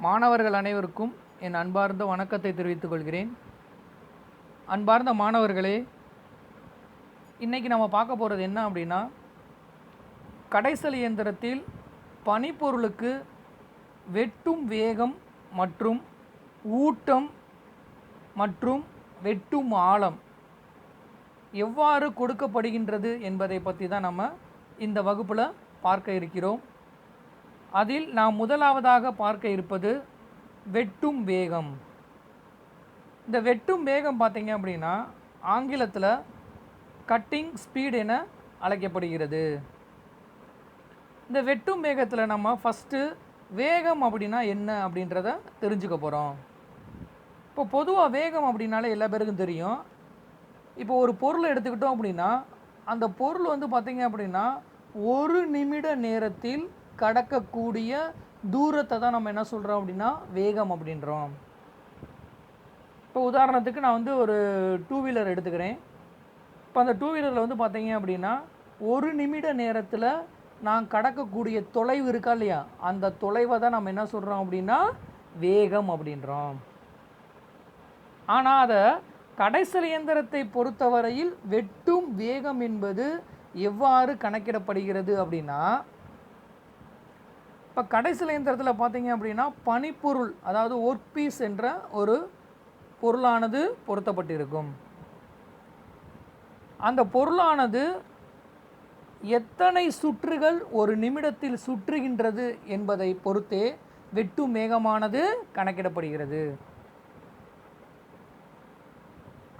மாணவர்கள் அனைவருக்கும் என் அன்பார்ந்த வணக்கத்தை தெரிவித்துக் கொள்கிறேன். அன்பார்ந்த மாணவர்களே, இன்றைக்கி நம்ம பார்க்க போகிறது என்ன அப்படின்னா, கடைசல் இயந்திரத்தில் பனிப்பொருளுக்கு வெட்டும் வேகம் மற்றும் ஊட்டம் மற்றும் வெட்டும் ஆழம் எவ்வாறு கொடுக்கப்படுகின்றது என்பதை பற்றி தான் நம்ம இந்த வகுப்பில் பார்க்க இருக்கிறோம். அதில் நாம் முதலாவதாக பார்க்க இருப்பது வெட்டும் வேகம். இந்த வெட்டும் வேகம் பார்த்தீங்க அப்படின்னா ஆங்கிலத்தில் கட்டிங் ஸ்பீட் என அழைக்கப்படுகிறது. இந்த வெட்டும் வேகத்தில் நம்ம ஃபஸ்ட்டு வேகம் அப்படின்னா என்ன அப்படின்றத தெரிஞ்சுக்க போகிறோம். இப்போ பொதுவாக வேகம் அப்படின்னாலே எல்லா பேருக்கும் தெரியும். இப்போ ஒரு பொருளை எடுத்துக்கிட்டோம் அப்படின்னா அந்த பொருள் வந்து பார்த்திங்க அப்படின்னா ஒரு நிமிட நேரத்தில் கடக்கக்கூடிய தூரத்தை தான் நம்ம என்ன சொல்கிறோம் அப்படின்னா வேகம் அப்படின்றோம். இப்போ உதாரணத்துக்கு நான் வந்து ஒரு 2 வீலர் எடுத்துக்கிறேன். இப்போ அந்த 2 வீலரில் வந்து பார்த்தீங்க அப்படின்னா ஒரு நிமிட நேரத்தில் நான் கடக்கக்கூடிய தொலைவு இருக்கா இல்லையா, அந்த தொலைவை தான் நம்ம என்ன சொல்கிறோம் அப்படின்னா வேகம் அப்படின்றோம். ஆனால் அதை கடைசல் இயந்திரத்தை பொறுத்தவரையில் வெட்டும் வேகம் என்பது எவ்வாறு கணக்கிடப்படுகிறது அப்படின்னா, இப்போ கடைசல் இயந்திரத்தில் பார்த்தீங்க அப்படின்னா பனிப்பொருள், அதாவது ஒர்க் பீஸ் என்ற ஒரு பொருளானது பொருத்தப்பட்டிருக்கும். அந்த பொருளானது எத்தனை சுற்றுகள் ஒரு நிமிடத்தில் சுற்றுகின்றது என்பதை பொறுத்தே வெட்டும் வேகமானது கணக்கிடப்படுகிறது.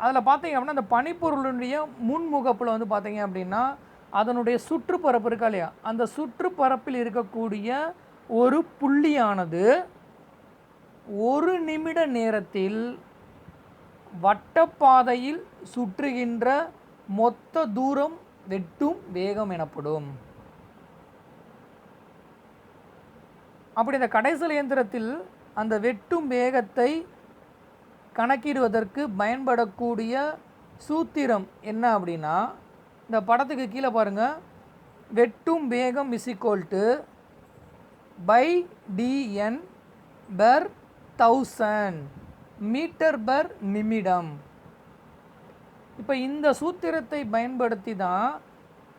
அதில் பார்த்தீங்க அப்படின்னா அந்த பனிப்பொருளுடைய முன்முகப்பில் வந்து பார்த்தீங்க அப்படின்னா அதனுடைய சுற்றுப்பரப்பு இருக்கா இல்லையா, அந்த சுற்றுப்பரப்பில் இருக்கக்கூடிய ஒரு புள்ளியானது ஒரு நிமிட நேரத்தில் வட்டப்பாதையில் சுற்றுகின்ற மொத்த தூரம் வெட்டும் வேகம் எனப்படும். அப்படி இந்த கடைசல் இயந்திரத்தில் அந்த வெட்டும் வேகத்தை கணக்கிடுவதற்கு பயன்படக்கூடிய சூத்திரம் என்ன அப்படின்னா, இந்த படத்துக்கு கீழே பாருங்கள், வெட்டும் வேகம் /dn/1000 மீட்டர் நிமிடம். இப்போ இந்த சூத்திரத்தை பயன்படுத்தி தான்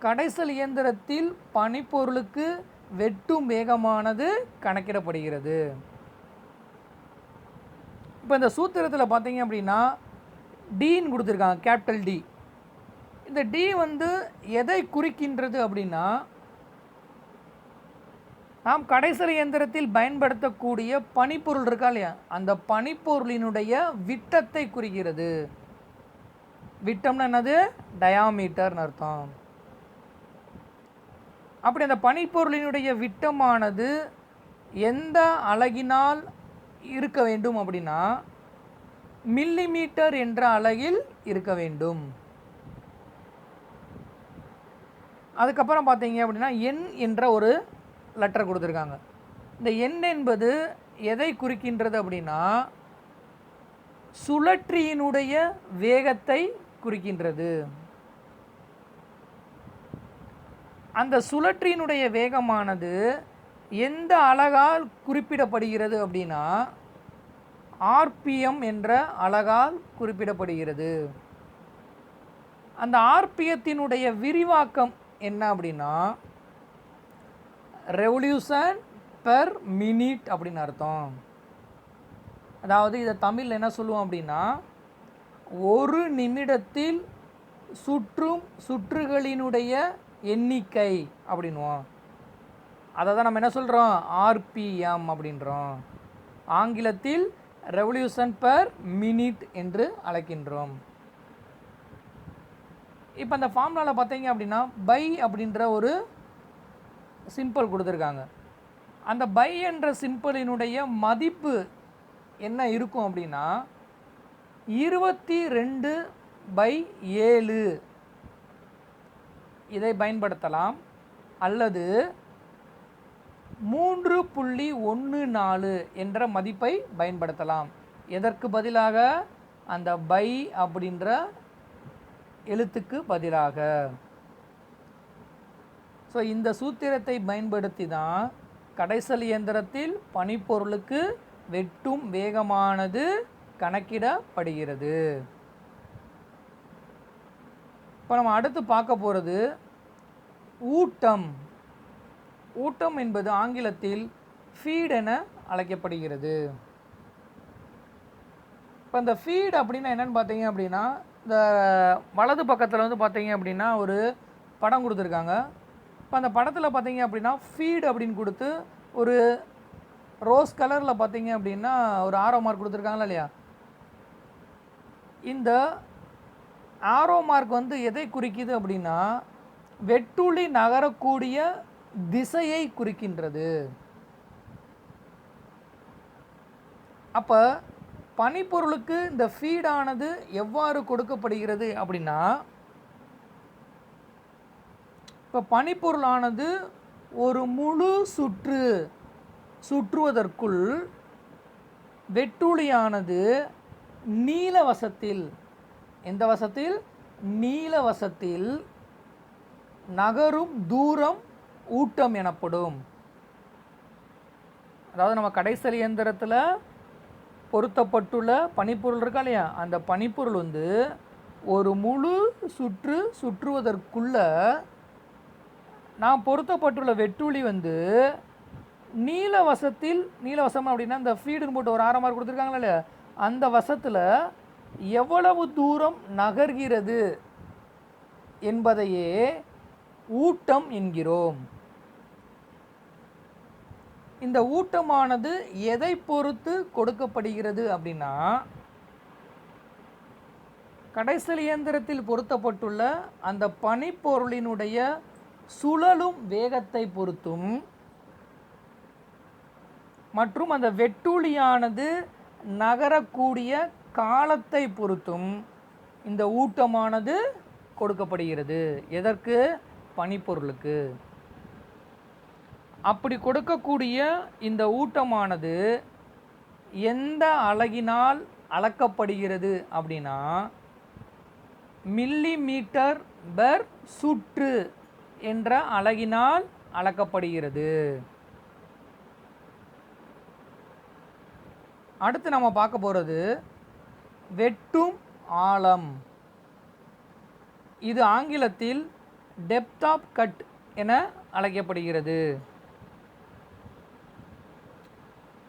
கடைசல் இயந்திரத்தில் பனிப்பொருளுக்கு வெட்டும் வேகமானது கணக்கிடப்படுகிறது. இப்போ இந்த சூத்திரத்தில் பார்த்தீங்க அப்படின்னா டின்னு கொடுத்துருக்காங்க, கேபிட்டல் டி. இந்த டி வந்து எதை குறிக்கின்றது அப்படின்னா, நாம் கடைசல் இயந்திரத்தில் பயன்படுத்தக்கூடிய பனிப்பொருள் இருக்கா இல்லையா, அந்த பனிப்பொருளினுடைய விட்டத்தை குறிக்கிறது. விட்டம்னா என்னது, டயாமீட்டர்னு அர்த்தம். அப்படி அந்த பனிப்பொருளினுடைய விட்டமானது எந்த அலகினால் இருக்க வேண்டும் அப்படின்னா மில்லிமீட்டர் என்ற அலகில் இருக்க வேண்டும். அதுக்கப்புறம் பார்த்தீங்க அப்படின்னா என் என்ற ஒரு லெட்டர் கொடுத்துருக்காங்க. இந்த எண் என்பது எதை குறிக்கின்றது அப்படின்னா சுழற்சியினுடைய வேகத்தை குறிக்கின்றது. அந்த சுழற்சியினுடைய வேகமானது எந்த அலகால் குறிப்பிடப்படுகிறது அப்படின்னா ஆர்பிஎம் என்ற அலகால் குறிப்பிடப்படுகிறது. அந்த ஆர்பிஎத்தினுடைய விரிவாக்கம் என்ன அப்படின்னா ரெவல்யூஷன் பெர் மினிட் அப்படின்னு அர்த்தம். அதாவது இதை தமிழில் என்ன சொல்லுவோம் அப்படின்னா ஒரு நிமிடத்தில் சுற்றும் சுற்றுகளினுடைய எண்ணிக்கை அப்படின்வோம். அதை தான் நம்ம என்ன சொல்கிறோம், ஆர்பிஎம் அப்படின்றோம். ஆங்கிலத்தில் ரெவல்யூஷன் பெர் மினிட் என்று அழைக்கின்றோம். இப்போ அந்த ஃபார்முலாவில் பார்த்தீங்க அப்படின்னா பை அப்படின்ற ஒரு சிம்பிள் கொடுத்துருக்காங்க. அந்த பை என்ற சிம்பிளினுடைய மதிப்பு என்ன இருக்கும் அப்படின்னா 22/7 இதை பயன்படுத்தலாம், அல்லது 3.14 என்ற மதிப்பை பயன்படுத்தலாம். எதற்கு பதிலாக, அந்த பை அப்படின்ற எழுத்துக்கு பதிலாக. ஸோ இந்த சூத்திரத்தை பயன்படுத்தி தான் கடைசல் இயந்திரத்தில் பனிப்பொருளுக்கு வெட்டும் வேகமானது கணக்கிடப்படுகிறது. இப்போ நம்ம அடுத்து பார்க்க போகிறது ஊட்டம். ஊட்டம் என்பது ஆங்கிலத்தில் ஃபீட் என அழைக்கப்படுகிறது. இப்போ இந்த ஃபீட் அப்படின்னா என்னென்னு பார்த்தீங்க அப்படின்னா, இந்த வலது பக்கத்தில் வந்து பார்த்தீங்க அப்படின்னா ஒரு படம் கொடுத்துருக்காங்க. இப்போ அந்த படத்தில் பார்த்தீங்க அப்படின்னா ஃபீட் அப்படின்னு கொடுத்து ஒரு ரோஸ் கலரில் பார்த்தீங்க அப்படின்னா ஒரு ஆரோ மார்க் கொடுத்துருக்காங்களா இல்லையா? இந்த ஆரோ மார்க் வந்து எதை குறிக்குது அப்படின்னா வெட்டுளி நகரக்கூடிய திசையை குறிக்கின்றது. அப்போ பனிப்பொருளுக்கு இந்த ஃபீடானது எவ்வாறு கொடுக்கப்படுகிறது அப்படின்னா, இப்போ பனிப்பொருளானது ஒரு முழு சுற்றுவதற்குள் வெட்டுளியானது நீலவசத்தில், எந்த வசத்தில்? நீலவசத்தில் நகரும் தூரம் ஊட்டம் எனப்படும். அதாவது நம்ம கடைசல் இயந்திரத்தில் பொருத்தப்பட்டுள்ள பனிப்பொருள் இருக்கா இல்லையா, அந்த பனிப்பொருள் வந்து ஒரு முழு சுற்றுவதற்குள்ள நாம் பொருத்தப்பட்டுள்ள வெட்டுளி வந்து நீலவசம் அப்படின்னா இந்த ஃபீடுன்னு போட்டு ஒரு ஆரமாக கொடுத்துருக்காங்களா இல்லையா, அந்த வசத்தில் எவ்வளவு தூரம் நகர்கிறது என்பதையே ஊட்டம் என்கிறோம். இந்த ஊட்டமானது எதை பொறுத்து கொடுக்கப்படுகிறது அப்படின்னா, கடைசல் இயந்திரத்தில் பொருத்தப்பட்டுள்ள அந்த பனிப்பொருளினுடைய சுழலும் வேகத்தை பொறுத்தும் மற்றும் அந்த வெட்டுளியானது நகரக்கூடிய காலத்தை பொறுத்தும் இந்த ஊட்டமானது கொடுக்கப்படுகிறது. எதற்கு? பனிப்பொருளுக்கு. அப்படி கொடுக்கக்கூடிய இந்த ஊட்டமானது எந்த அலகினால் அளக்கப்படுகிறது அப்படின்னா மில்லிமீட்டர் பெர் சுற்று என்ற அலகினால் அளக்கப்படுகிறது. அடுத்து நம்ம பார்க்க போகிறது வெட்டும் ஆழம். இது ஆங்கிலத்தில் டெப்த் ஆஃப் கட் என அழைக்கப்படுகிறது.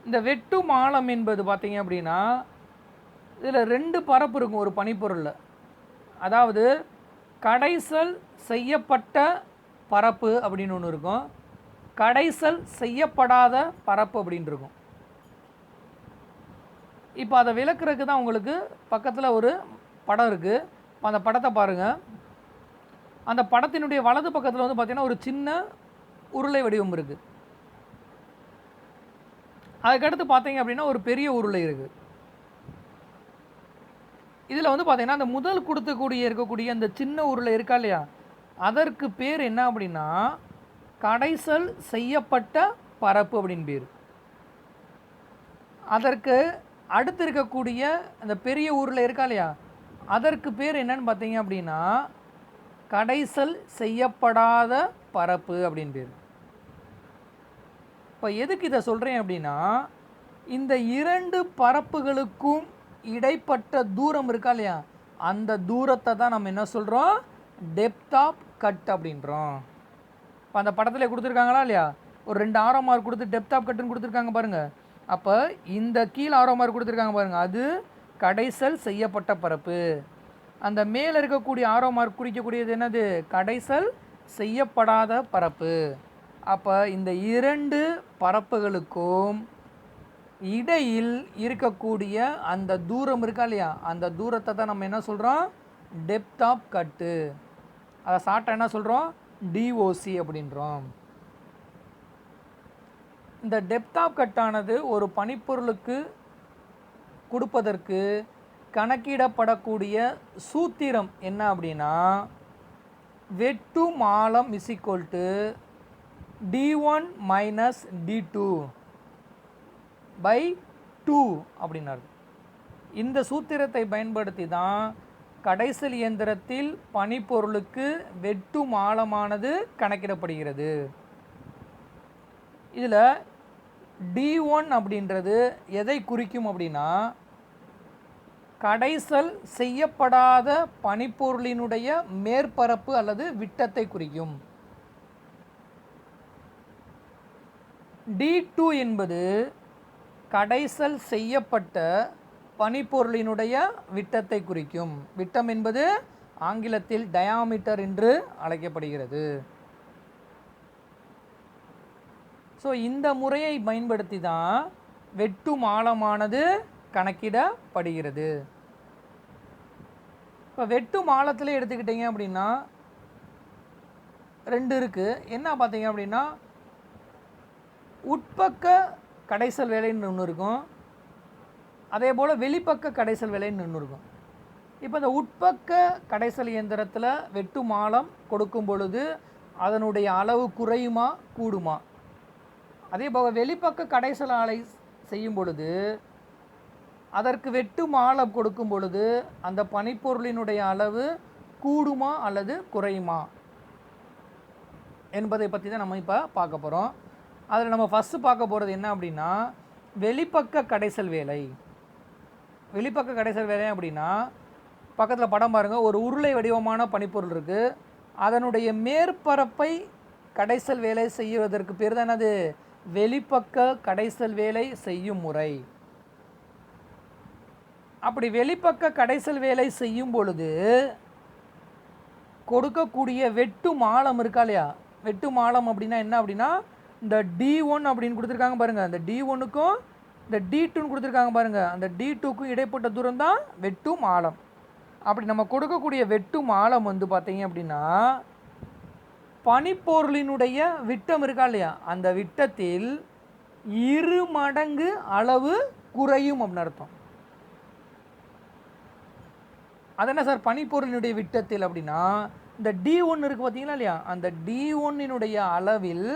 இந்த வெட்டும் ஆழம் என்பது பார்த்தீங்க அப்படின்னா இதில் 2 பரப்பு இருக்கும் ஒரு பனிப்பொருளில். அதாவது கடைசல் செய்யப்பட்ட பரப்பு அப்படின்னு ஒன்று இருக்கும், கடைசல் செய்யப்படாத பரப்பு அப்படின்னு இருக்கும். இப்போ அதை விளக்குறதுக்கு தான் உங்களுக்கு பக்கத்தில் ஒரு படம் இருக்குது. அந்த படத்தை பாருங்கள். அந்த படத்தினுடைய வலது பக்கத்தில் வந்து பார்த்திங்கன்னா ஒரு சின்ன உருளை வடிவம் இருக்குது. அதுக்கடுத்து பார்த்தீங்க அப்படின்னா ஒரு பெரிய உருளை இருக்குது. இதில் வந்து பார்த்திங்கன்னா அந்த முதல் இருக்கக்கூடிய அந்த சின்ன உருளை இருக்கா இல்லையா, அதற்கு பேர் என்ன அப்படின்னா கடைசல் செய்யப்பட்ட பரப்பு அப்படின்னு பேர். அதற்கு அடுத்து இருக்கக்கூடிய அந்த பெரிய உருளை இருக்கா இல்லையா, அதற்கு பேர் என்னன்னு பார்த்தீங்க அப்படின்னா கடைசல் செய்யப்படாத பரப்பு அப்படின்னு பேர். இப்போ எதுக்கு இதை சொல்கிறேன் அப்படின்னா இந்த 2 பரப்புகளுக்கும் இடைப்பட்ட தூரம் இருக்கா இல்லையா, அந்த தூரத்தை தான் நம்ம என்ன சொல்கிறோம்? டெப்த் ஆஃப் கட் அப்படின்றோம். இப்போ அந்த படத்தில் கொடுத்துருக்காங்களா இல்லையா, ஒரு 2 ஆரோ மார்க் கொடுத்து டெப்த் ஆஃப் கட்டுன்னு கொடுத்துருக்காங்க பாருங்கள். அப்போ இந்த கீழே ஆரோ மார்க் கொடுத்துருக்காங்க பாருங்கள், அது கடைசல் செய்யப்பட்ட பரப்பு. அந்த மேலே இருக்கக்கூடிய ஆரோ மார்க் குறிக்கக்கூடியது என்னது? கடைசல் செய்யப்படாத பரப்பு. அப்போ இந்த 2 பரப்புகளுக்கும் இடையில் இருக்கக்கூடிய அந்த தூரம் இருக்கா இல்லையா, அந்த தூரத்தை தான் நம்ம என்ன சொல்கிறோம்? டெப்த் ஆஃப் கட்டு. அதை ஷார்ட்டாக என்ன சொல்கிறோம்? டிஓசி அப்படின்றோம். இந்த டெப்த் ஆஃப் கட்டானது ஒரு பனிப்பொருளுக்கு கொடுப்பதற்கு கணக்கிடப்படக்கூடிய சூத்திரம் என்ன அப்படின்னா வெட்டும் ஆழம் d1 மைனஸ் d2 பை 2 அப்படின்னாரு. இந்த சூத்திரத்தை பயன்படுத்தி தான் கடைசல் இயந்திரத்தில் பனிப்பொருளுக்கு வெட்டும் ஆழமானது கணக்கிடப்படுகிறது. இதில் D1 அப்படின்றது எதை குறிக்கும் அப்படின்னா, கடைசல் செய்யப்படாத பனிப்பொருளினுடைய மேற்பரப்பு அல்லது விட்டத்தை குறிக்கும். D2 என்பது கடைசல் செய்யப்பட்ட பனிப்பொருளினுடைய விட்டத்தை குறிக்கும். விட்டம் என்பது ஆங்கிலத்தில் டயாமீட்டர் என்று அழைக்கப்படுகிறது. ஸோ இந்த முறையை பயன்படுத்தி தான் வெட்டும் ஆழமானது கணக்கிடப்படுகிறது. இப்போ வெட்டும் ஆழத்தில் எடுத்துக்கிட்டிங்க அப்படின்னா 2 இருக்குது. என்ன பார்த்தீங்க அப்படின்னா, உட்பக்க கடைசல் வேலைன்னு ஒன்று இருக்கும், அதே போல் வெளிப்பக்க கடைசல் வேலைன்னு ஒன்று இருக்கும். இப்போ இந்த உட்பக்க கடைசல் இயந்திரத்தில் வெட்டும் ஆழம் கொடுக்கும் பொழுது அதனுடைய அளவு குறையுமா கூடுமா? அதே போல் வெளிப்பக்க கடைசல் ஆலை செய்யும் பொழுது அதற்கு வெட்டும் ஆழம் கொடுக்கும் பொழுது அந்த பனிப்பொருளினுடைய அளவு கூடுமா அல்லது குறையுமா என்பதை பற்றி தான் நம்ம இப்போ பார்க்க போகிறோம். அதில் நம்ம ஃபஸ்ட்டு பார்க்க போகிறது என்ன அப்படின்னா, வெளிப்பக்க கடைசல் வேலை. வெளிப்பக்க கடைசல் வேலை அப்படின்னா, பக்கத்தில் படம் பாருங்கள், ஒரு உருளை வடிவமான பனிப்பொருள் இருக்குது. அதனுடைய மேற்பரப்பை கடைசல் வேலை செய்வதற்கு பேர் தான் என்னது? வெளிப்பக்க கடைசல் வேலை செய்யும் முறை. அப்படி வெளிப்பக்க கடைசல் வேலை செய்யும் பொழுது கொடுக்கக்கூடிய வெட்டும் ஆழம் இருக்கா இல்லையா? வெட்டும் ஆழம் அப்படின்னா என்ன அப்படின்னா, இந்த D1 அப்படின்னு கொடுத்துருக்காங்க பாருங்கள், அந்த D1க்கும் இந்த D2ன்னு கொடுத்துருக்காங்க பாருங்கள், அந்த D2க்கும் இடைப்பட்ட தூரம் தான் வெட்டும் ஆழம். அப்படி நம்ம கொடுக்கக்கூடிய வெட்டும் ஆழம் வந்து பார்த்தீங்க அப்படின்னா, பனிப்பொருளினுடைய விட்டம் இருக்கா இல்லையா, அந்த விட்டத்தில் 2 மடங்கு அளவு குறையும் அப்படின்னு அர்த்தம். அது என்ன சார் பனிப்பொருளினுடைய விட்டத்தில் அப்படின்னா, இந்த D1 இருக்குது பார்த்தீங்களா இல்லையா, அந்த D1னுடைய அளவில்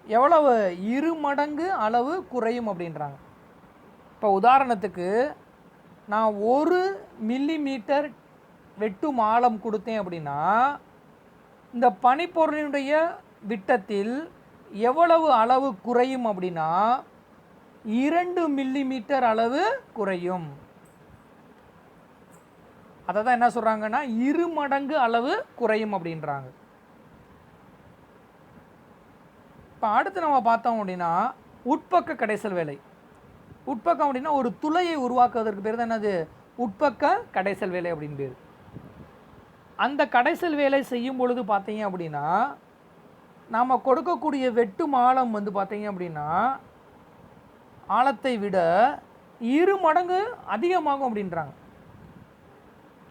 எவ்வளவு 2 மடங்கு அளவு குறையும் அப்படின்றாங்க. இப்போ உதாரணத்துக்கு நான் 1 மில்லிமீட்டர் வெட்டும் ஆழம் கொடுத்தேன் அப்படின்னா, இந்த பனிப்பொருளினுடைய விட்டத்தில் எவ்வளவு அளவு குறையும் அப்படின்னா 2 மில்லிமீட்டர் அளவு குறையும். அதை தான் என்ன சொல்கிறாங்கன்னா 2 மடங்கு அளவு குறையும் அப்படின்றாங்க. இப்போ அடுத்து நம்ம பார்த்தோம் அப்படின்னா, உட்பக்க கடைசல் வேலை. உட்பக்கம் அப்படின்னா ஒரு துளையை உருவாக்குவதற்கு பேர் தான் என்னது? உட்பக்க கடைசல் வேலை அப்படின்னு பேர். அந்த கடைசல் வேலை செய்யும் பொழுது பார்த்தீங்க அப்படின்னா, நாம் கொடுக்கக்கூடிய வெட்டும் ஆழம் வந்து பார்த்தீங்க அப்படின்னா ஆழத்தை விட 2 மடங்கு அதிகமாகும் அப்படின்றாங்க.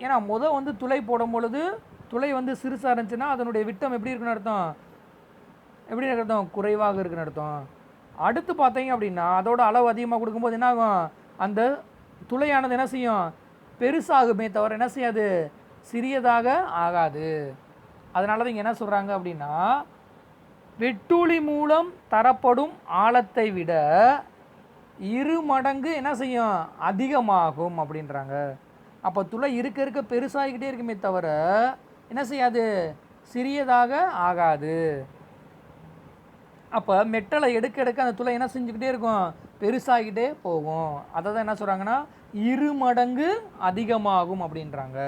ஏன்னா வந்து துளை போடும் பொழுது துளை வந்து சிறுசாக இருந்துச்சுன்னா அதனுடைய விட்டம் எப்படி இருக்குன்னு அர்த்தம்? எப்படி அர்த்தம்? குறைவாக இருக்குன்னு அர்த்தம். அடுத்து பார்த்தீங்க அப்படின்னா அதோட அளவு அதிகமாக கொடுக்கும்போது என்ன ஆகும்? அந்த துளையானது என்ன செய்யும்? பெருசாகுமே தவிர என்ன செய்யாது? சிறியதாக ஆகாது. அதனால தான் இங்கே என்ன சொல்கிறாங்க அப்படின்னா, வெட்டுளி மூலம் தரப்படும் ஆழத்தை விட 2 மடங்கு என்ன செய்யும்? அதிகமாகும் அப்படின்றாங்க. அப்போ துளை இருக்க இருக்க பெருசாகிக்கிட்டே இருக்குமே தவிர என்ன செய்யாது? சிறியதாக ஆகாது. அப்போ மெட்டலை எடுக்க எடுக்க அந்த துளை என்ன செஞ்சுக்கிட்டே இருக்கும்? பெருசாகிக்கிட்டே போகும். அதை தான் என்ன சொல்கிறாங்கன்னா 2 மடங்கு அதிகமாகும் அப்படின்றாங்க.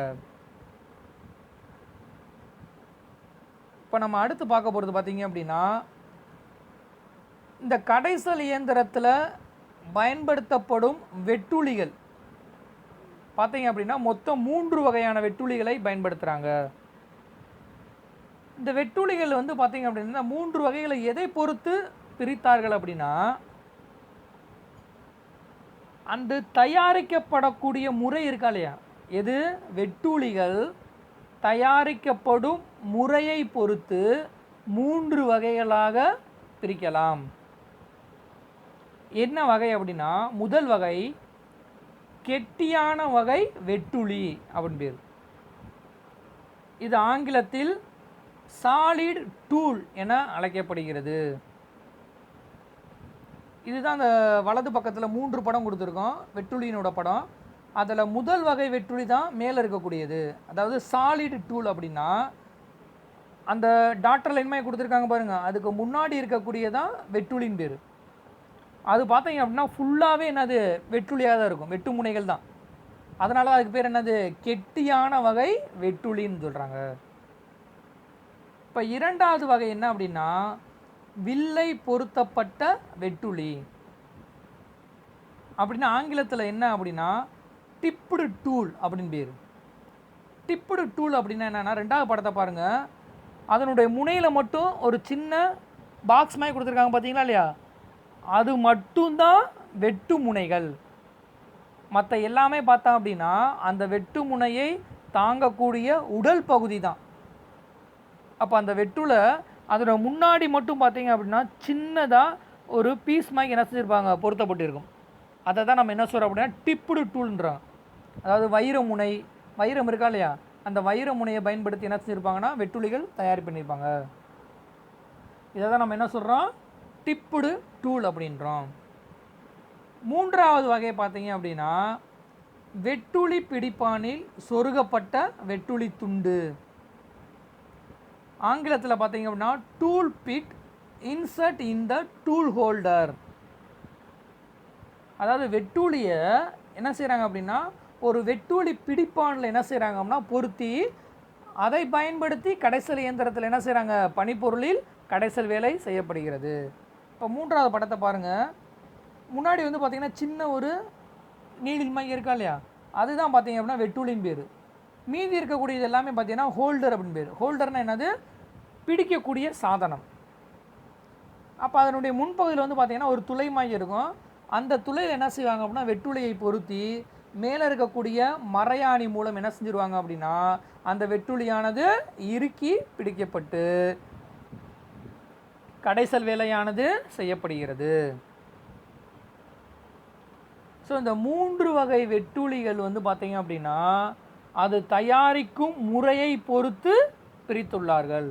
இப்போ நம்ம அடுத்து பார்க்க போகிறது பார்த்தீங்க அப்படின்னா, இந்த கடைசல் இயந்திரத்தில் பயன்படுத்தப்படும் வெட்டுளிகள் பார்த்தீங்க அப்படின்னா மொத்தம் 3 வகையான வெட்டுளிகளை பயன்படுத்துகிறாங்க. இந்த வெட்டுளிகள் வந்து பார்த்தீங்க அப்படின்னா 3 வகைகளை எதை பொறுத்து பிரித்தார்கள் அப்படின்னா, அந்த தயாரிக்கப்படக்கூடிய முறை இருக்கா இல்லையா, எது? வெட்டுளிகள் தயாரிக்கப்படும் முறையை பொறுத்து 3 வகைகளாக பிரிக்கலாம். என்ன வகை அப்படின்னா, முதல் வகை கெட்டியான வகை வெட்டுளி அப்படின்னு பேர். இது ஆங்கிலத்தில் சாலிட் டூல் என அழைக்கப்படுகிறது. இதுதான் அந்த வலது பக்கத்தில் 3 படம் கொடுத்துருக்கோம், வெட்டுளியினோட படம். அதில் முதல் வகை வெட்டுளி தான் மேலே இருக்கக்கூடியது, அதாவது சாலிட் டூல் அப்படின்னா அந்த டாக்டர் லைன்மே கொடுத்துருக்காங்க பாருங்கள், அதுக்கு முன்னாடி இருக்கக்கூடியதான் வெட்டுளின் பேர். அது பார்த்தீங்க அப்படின்னா ஃபுல்லாகவே என்னது வெட்டுளியாக தான் இருக்கும், வெட்டு முனைகள் தான். அதனால தான் அதுக்கு பேர் என்னது கெட்டியான வகை வெட்டுளின்னு சொல்கிறாங்க. இப்போ இரண்டாவது வகை என்ன அப்படின்னா வில்லை பொருத்தப்பட்ட வெட்டுளி. அப்படின்னா ஆங்கிலத்தில் என்ன அப்படின்னா டிப்டு டூல் அப்படின்னு பேர். டிப்டு டூல் அப்படின்னா என்னென்னா, ரெண்டாவது படத்தை பாருங்கள், அதனுடைய முனையில் மட்டும் ஒரு சின்ன பாக்ஸ் மாதிரி கொடுத்துருக்காங்க பார்த்தீங்களா இல்லையா, அது மட்டும்தான் வெட்டு முனைகள். மற்ற எல்லாமே பார்த்தா அப்படின்னா அந்த வெட்டு முனையை தாங்கக்கூடிய உடல் பகுதி தான். அப்போ அந்த வெட்டுல அதோட முன்னாடி மட்டும் பார்த்தீங்க அப்படின்னா சின்னதாக ஒரு பீஸ் மாதிரி என்ன செஞ்சுருப்பாங்க, பொருத்தப்பட்டிருக்கும். அதை தான் நம்ம என்ன சொல்கிறோம் அப்படின்னா டிப்டு டூல்ன்றோம். அதாவது வைரமுனை, வைரம் இருக்கா இல்லையா, அந்த வைரமுனையை பயன்படுத்தி என்ன செஞ்சுருப்பாங்கன்னா வெட்டுளிகள் தயார் பண்ணியிருப்பாங்க. இதை தான் நம்ம என்ன சொல்கிறோம், டிப்டு டூல் அப்படின்றோம். மூன்றாவது வகை பார்த்தீங்க அப்படின்னா வெட்டுளி பிடிப்பானில் சொருகப்பட்ட வெட்டுளி துண்டு. ஆங்கிலத்தில் பார்த்தீங்க அப்படின்னா டூல் பிட் இன்சர்ட் இன் த டூல் ஹோல்டர். அதாவது வெட்டுளியை என்ன செய்கிறாங்க அப்படின்னா ஒரு வெட்டுளி பிடிப்பானில் என்ன செய்கிறாங்க அப்படின்னா பொருத்தி அதை பயன்படுத்தி கடைசல் இயந்திரத்தில் என்ன செய்கிறாங்க, பனிப்பொருளில் கடைசல் வேலை செய்யப்படுகிறது. இப்போ மூன்றாவது படத்தை பாருங்கள். முன்னாடி வந்து பார்த்திங்கன்னா சின்ன ஒரு நீடில் மாதிரி இருக்கா இல்லையா, அதுதான் பார்த்தீங்க அப்படின்னா வெட்டுளின் பேர். மீதி இருக்கக்கூடியது எல்லாமே பார்த்தீங்கன்னா ஹோல்டர் அப்படின்னு பேர். ஹோல்டர்னால் என்னது, பிடிக்கக்கூடிய சாதனம். அப்போ அதனுடைய முன்பகுதியில் வந்து பார்த்திங்கன்னா ஒரு துளை மாதிரி இருக்கும். அந்த துளையில் என்ன செய்வாங்க அப்படின்னா வெட்டுளியை பொருத்தி மேலே இருக்கக்கூடிய மரையாணி மூலம் என்ன செஞ்சுருவாங்க அப்படின்னா அந்த வெட்டுளியானது இறுக்கி பிடிக்கப்பட்டு கடைசல் வேலையானது செய்யப்படுகிறது. ஸோ இந்த மூன்று வகை வெட்டுளிகள் வந்து பார்த்தீங்க அப்படின்னா அது தயாரிக்கும் முறையை பொறுத்து பிரித்துள்ளார்கள்.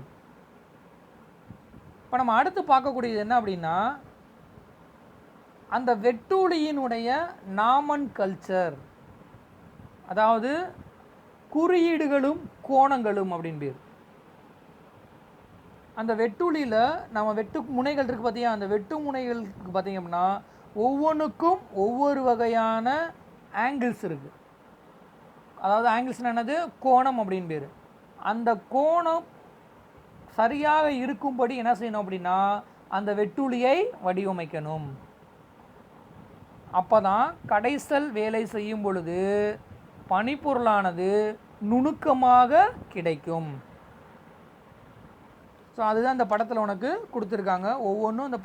இப்போ நம்ம அடுத்து பார்க்கக்கூடியது என்ன அப்படின்னா அந்த வெட்டுளியினுடைய நாமன் கல்ச்சர், அதாவது குறியீடுகளும் கோணங்களும் அப்படின்னு பேர். அந்த வெட்டுளியில் நம்ம வெட்டு முனைகள் இருக்குது பார்த்தியா, அந்த வெட்டு முனைகளுக்கு பார்த்திங்க அப்படின்னா ஒவ்வொன்றுக்கும் ஒவ்வொரு வகையான ஆங்கிள்ஸ் இருக்குது. அதாவது ஆங்கிள்ஸ்னால் என்னது, கோணம் அப்படின்னு பேர். அந்த கோணம் சரியாக இருக்கும்படி என்ன செய்யணும் அப்படின்னா அந்த வெட்டுளியை வடிவமைக்கணும். அப்போ தான் கடைசல் வேலை செய்யும் பொழுது பனிப்பொருளானது நுணுக்கமாக கிடைக்கும். ஸோ அதுதான் இந்த படத்தில் உனக்கு கொடுத்துருக்காங்க. ஒவ்வொன்றும் இந்த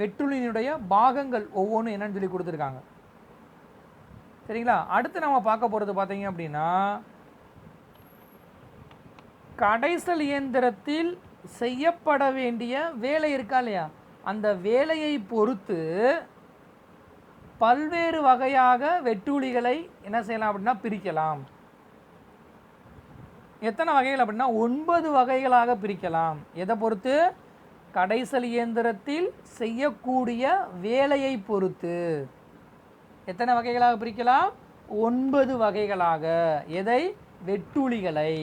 வெட்டுளியினுடைய பாகங்கள் ஒவ்வொன்றும் என்னன்னு சொல்லி கொடுத்துருக்காங்க. சரிங்களா. அடுத்து நம்ம பார்க்க போகிறது பார்த்தீங்க அப்படின்னா கடைசல் இயந்திரத்தில் செய்யப்பட வேண்டிய வேலை இருக்கா இல்லையா, அந்த வேலையை பொறுத்து பல்வேறு வகையாக வெட்டுளிகளை என்ன செய்யலாம் அப்படின்னா பிரிக்கலாம். எத்தனை வகைகள் அப்படின்னா 9 வகைகளாக பிரிக்கலாம். எதை பொறுத்து, கடைசல் இயந்திரத்தில் செய்யக்கூடிய வேலையை பொறுத்து எத்தனை வகைகளாக பிரிக்கலாம், 9 வகைகளாக. எதை, வெட்டுளிகளை.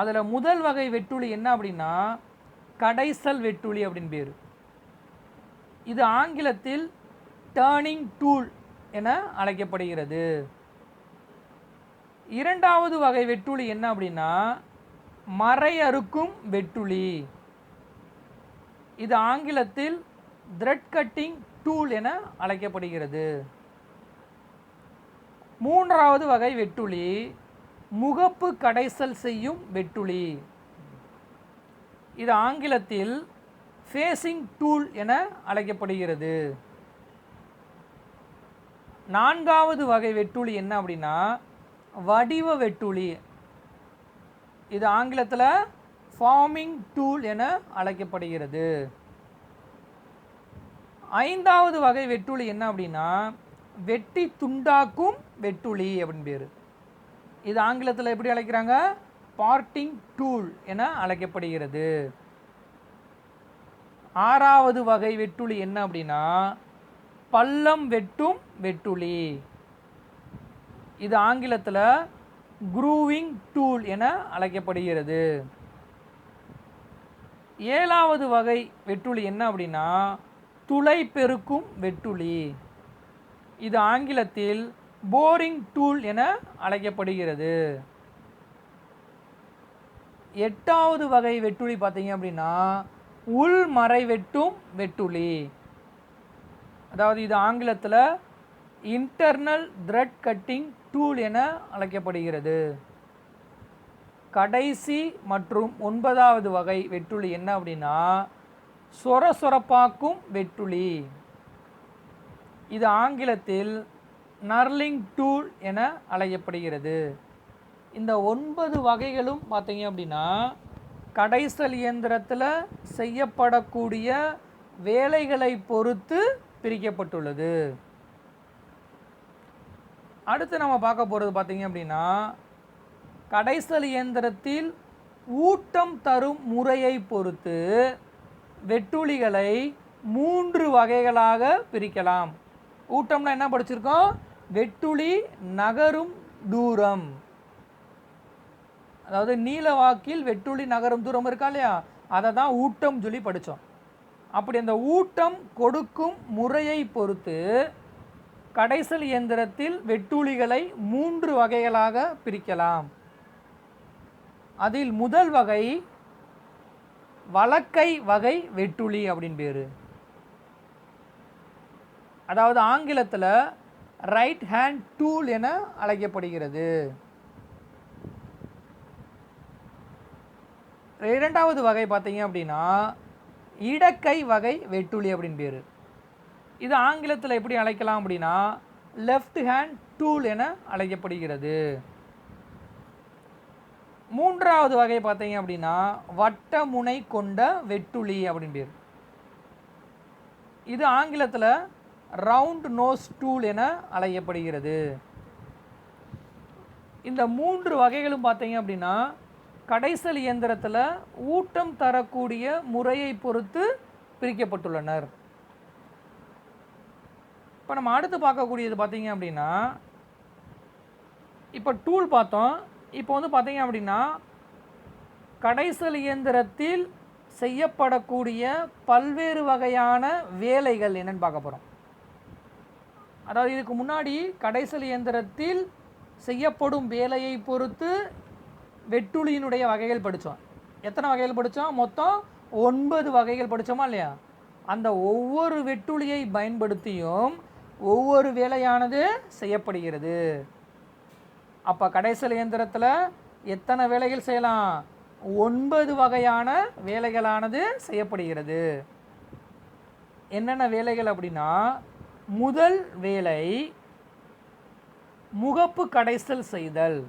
அதில் முதல் வகை வெட்டுளி என்ன அப்படின்னா கடைசல் வெட்டுளி அப்படின்னு பேர். இது ஆங்கிலத்தில் டர்னிங் டூல் என அழைக்கப்படுகிறது. இரண்டாவது வகை வெட்டுளி என்ன அப்படின்னா மறையறுக்கும் வெட்டுளி. இது ஆங்கிலத்தில் த்ரெட் கட்டிங் டூல் என அழைக்கப்படுகிறது. மூன்றாவது வகை வெட்டுளி முகப்பு கடைசல் செய்யும் வெட்டுளி. இது ஆங்கிலத்தில் ஃபேசிங் டூல் என அழைக்கப்படுகிறது. நான்காவது வகை வெட்டுளி என்ன அப்படின்னா வடிவ வெட்டுளி. இது ஆங்கிலத்தில் ஃபார்மிங் டூல் என அழைக்கப்படுகிறது. ஐந்தாவது வகை வெட்டுளி என்ன அப்படின்னா வெட்டி துண்டாக்கும் வெட்டுளி அப்படின்னு பேர். இது ஆங்கிலத்தில் எப்படி அழைக்கிறாங்க, பார்ட்டிங் டூல் என அழைக்கப்படுகிறது. ஆறாவது வகை வெட்டுளி என்ன அப்படின்னா பள்ளம் வெட்டும் வெட்டுளி. இது ஆங்கிலத்தில் க்ரூவிங் டூல் என அழைக்கப்படுகிறது. ஏழாவது வகை வெட்டுளி என்ன அப்படின்னா துளை பெருக்கும் வெட்டுளி. இது ஆங்கிலத்தில் போரிங் டூல் என அழைக்கப்படுகிறது. 8வது வகை வெட்டுளி பார்த்தீங்க அப்படின்னா உள்மறை வெட்டும் வெட்டுளி. அதாவது இது ஆங்கிலத்தில் இன்டர்னல் த்ரெட் கட்டிங் டூல் என அழைக்கப்படுகிறது. கடைசி மற்றும் 9வது வகை வெட்டுளி என்ன அப்படின்னா சொரசொரப்பாக்கும் வெட்டுளி. இது ஆங்கிலத்தில் நர்லிங் டூல் என அழைக்கப்படுகிறது. இந்த 9 வகைகளும் பார்த்தீங்க அப்படின்னா கடைசல் இயந்திரத்தில் செய்யப்படக்கூடிய வேலைகளை பொறுத்து பிரிக்கப்பட்டுள்ளது. அடுத்து நம்ம பார்க்க போகிறது பார்த்தீங்க அப்படின்னா கடைசல் இயந்திரத்தில் ஊட்டம் தரும் முறையை பொறுத்து வெட்டுளிகளை 3 வகைகளாக பிரிக்கலாம். ஊட்டம்னா என்ன படிச்சிருக்கோம்? வெட்டுளி நகரும் தூரம். அதாவது நீல வாக்கில் வெட்டுளி நகரும் தூரம் இருக்கா இல்லையா, அதை தான் ஊட்டம் சொல்லி படித்தோம். அப்படி அந்த ஊட்டம் கொடுக்கும் முறையை பொறுத்து கடைசல் இயந்திரத்தில் வெட்டுளிகளை 3 வகைகளாக பிரிக்கலாம். அதில் முதல் வகை வலக்கை வகை வெட்டுளி அப்படின்னு பேர். அதாவது ஆங்கிலத்தில் ரைட் ஹேண்ட் டூல் என அழைக்கப்படுகிறது. 2வது வகை பார்த்தீங்க அப்படின்னா இடக்கை வகை வெட்டுளி அப்படின்னு பேர். இது ஆங்கிலத்தில் எப்படி அழைக்கலாம் அப்படின்னா லெஃப்ட் ஹேண்ட் டூல் என அழைக்கப்படுகிறது. 3வது வகை பார்த்தீங்க அப்படின்னா வட்ட முனை கொண்ட வெட்டுளி அப்படின்னு பேர். இது ஆங்கிலத்தில் ரவுண்ட் நோஸ் டூல் என அழைக்கப்படுகிறது. இந்த 3 வகைகளும் பார்த்தீங்க அப்படின்னா கடைசல் இயந்திரத்தில் ஊட்டம் தரக்கூடிய முறையை பொறுத்து பிரிக்கப்பட்டுள்ளனர். இப்போ நம்ம அடுத்து பார்க்கக்கூடியது பார்த்தீங்க அப்படின்னா இப்போ டூல் பார்த்தோம். இப்போ வந்து பார்த்தீங்க அப்படின்னா கடைசல் இயந்திரத்தில் செய்யப்படக்கூடிய பல்வேறு வகையான வேலைகள் என்னன்னு பார்க்க போகிறோம். அதாவது இதுக்கு முன்னாடி கடைசல் இயந்திரத்தில் செய்யப்படும் வேலையை பொறுத்து வெட்டுளியினுடைய வகைகள் படித்தோம். எத்தனை வகைகள் படித்தோம்? மொத்தம் 9 வகைகள் படித்தோமா இல்லையா? அந்த ஒவ்வொரு வெட்டுளியை பயன்படுத்தியும் ஒவ்வொரு வேலையானது செய்யப்படுகிறது. அப்போ கடைசல் இயந்திரத்தில் எத்தனை வேலைகள் செய்யலாம்? 9 வகையான வேலைகளானது செய்யப்படுகிறது. என்னென்ன வேலைகள் அப்படின்னா முதல் வேலை முகப்பு கடைசல் செய்தல்.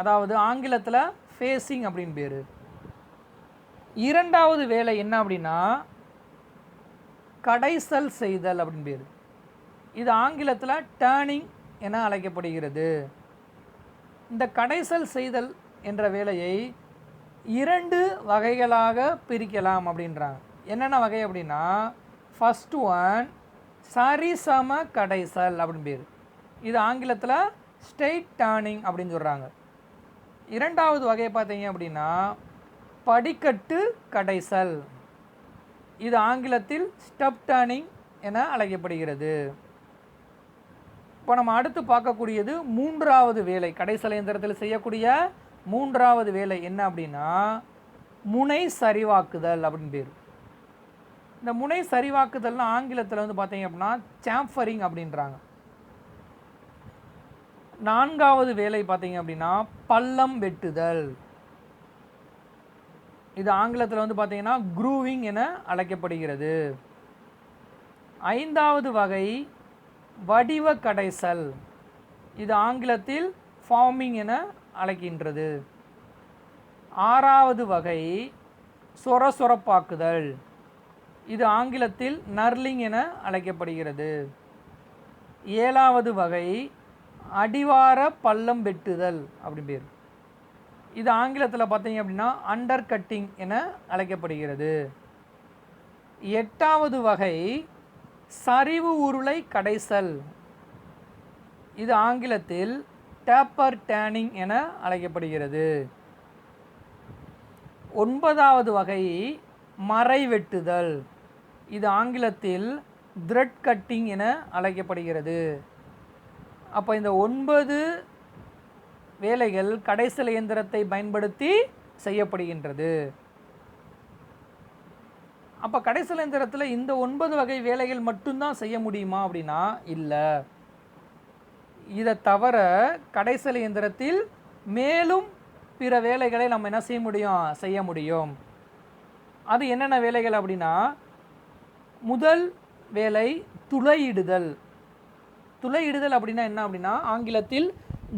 அதாவது ஆங்கிலத்தில் ஃபேஸிங் அப்படின்னு பேர். 2வது வேலை என்ன அப்படின்னா கடைசல் செய்தல் அப்படின்னு பேர். இது ஆங்கிலத்தில் டர்னிங் என அழைக்கப்படுகிறது. இந்த கடைசல் செய்தல் என்ற வேலையை 2 வகைகளாக பிரிக்கலாம் அப்படின்றாங்க. என்னென்ன வகை அப்படின்னா ஃபர்ஸ்ட் ஒன் சரிசம கடைசல் அப்படின்னு பேர். இது ஆங்கிலத்தில் ஸ்ட்ரெயிட் டர்னிங் அப்படின்னு சொல்கிறாங்க. 2வது வகை பார்த்தீங்க அப்படின்னா படிக்கட்டு கடைசல். இது ஆங்கிலத்தில் ஸ்டெப் டர்னிங் என அழைக்கப்படுகிறது. இப்போ நம்ம அடுத்து பார்க்கக்கூடியது 3வது வேலை. கடைசல் இயந்திரத்தில் செய்யக்கூடிய 3வது வேலை என்ன அப்படின்னா முனை சரிவாக்குதல் அப்படின்னு பேர். இந்த முனை சரிவாக்குதல்னு ஆங்கிலத்தில் வந்து பார்த்தீங்க அப்படின்னா சாம்ஃபரிங் அப்படின்றாங்க. 4வது வேலை பார்த்தீங்க அப்படின்னா பள்ளம் வெட்டுதல். இது ஆங்கிலத்தில் வந்து பார்த்தீங்கன்னா க்ரூவிங் என அழைக்கப்படுகிறது. 5வது வகை வடிவ கடைசல். இது ஆங்கிலத்தில் ஃபார்மிங் என அழைக்கின்றது. 6வது வகை சொரசொரப்பாக்குதல். இது ஆங்கிலத்தில் நர்லிங் என அழைக்கப்படுகிறது. 7வது வகை அடிவார பள்ளம் வெட்டுதல் அப்படி பேர். இது ஆங்கிலத்தில் பார்த்தீங்க அப்படின்னா அண்டர் கட்டிங் என அழைக்கப்படுகிறது. 8வது வகை சரிவு உருளை கடைசல். இது ஆங்கிலத்தில் டேப்பர் டேனிங் என அழைக்கப்படுகிறது. 9வது வகை மறை வெட்டுதல். இது ஆங்கிலத்தில் த்ரெட் கட்டிங் என அழைக்கப்படுகிறது. அப்போ இந்த 9 வேலைகள் கடைசல் இயந்திரத்தை பயன்படுத்தி செய்யப்படுகின்றது. அப்போ கடைசல் இயந்திரத்தில் இந்த 9 வகை வேலைகள் மட்டும்தான் செய்ய முடியுமா அப்படின்னா இல்லை. இதை தவிர கடைசல் இயந்திரத்தில் மேலும் பிற வேலைகளை நம்ம என்ன செய்ய முடியும். அது என்னென்ன வேலைகள் அப்படின்னா, முதல் வேலை துளையிடுதல். துளையிடுதல் அப்படின்னா என்ன அப்படின்னா ஆங்கிலத்தில்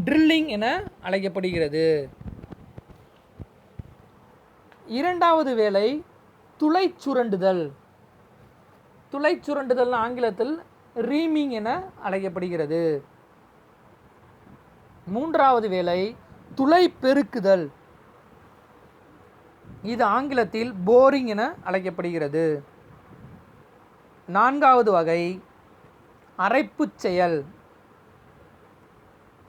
ட்ரில்லிங் என அழைக்கப்படுகிறது. இரண்டாவது வேலை துளை சுரண்டுதல். துளை சுரண்டுதல் ஆங்கிலத்தில் ரீமிங் என அழைக்கப்படுகிறது. மூன்றாவது வேலை துளை பெருக்குதல். இது ஆங்கிலத்தில் போரிங் என அழைக்கப்படுகிறது. நான்காவது வகை அரைப்பு செயல்.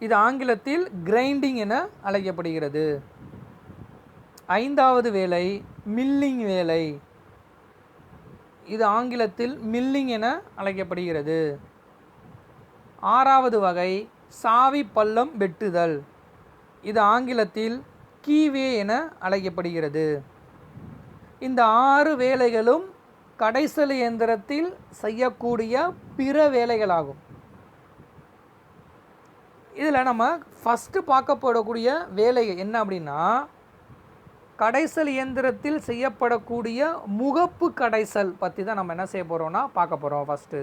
இது ஆங்கிலத்தில் கிரைண்டிங் என அழைக்கப்படுகிறது. ஐந்தாவது வேலை மில்லிங் வேலை. இது ஆங்கிலத்தில் மில்லிங் என அழைக்கப்படுகிறது. ஆறாவது வகை சாவி பள்ளம் வெட்டுதல். இது ஆங்கிலத்தில் கீவே என அழைக்கப்படுகிறது. இந்த 6 வேலைகளும் கடைசல் இயந்திரத்தில் செய்யக்கூடிய பிற வேலைகளாகும். இதில் நம்ம ஃபஸ்ட்டு பார்க்கப்படக்கூடிய வேலை என்ன அப்படின்னா, கடைசல் இயந்திரத்தில் செய்யப்படக்கூடிய முகப்பு கடைசல் பற்றி தான் நம்ம என்ன செய்ய போகிறோம்னா பார்க்க போகிறோம். ஃபஸ்ட்டு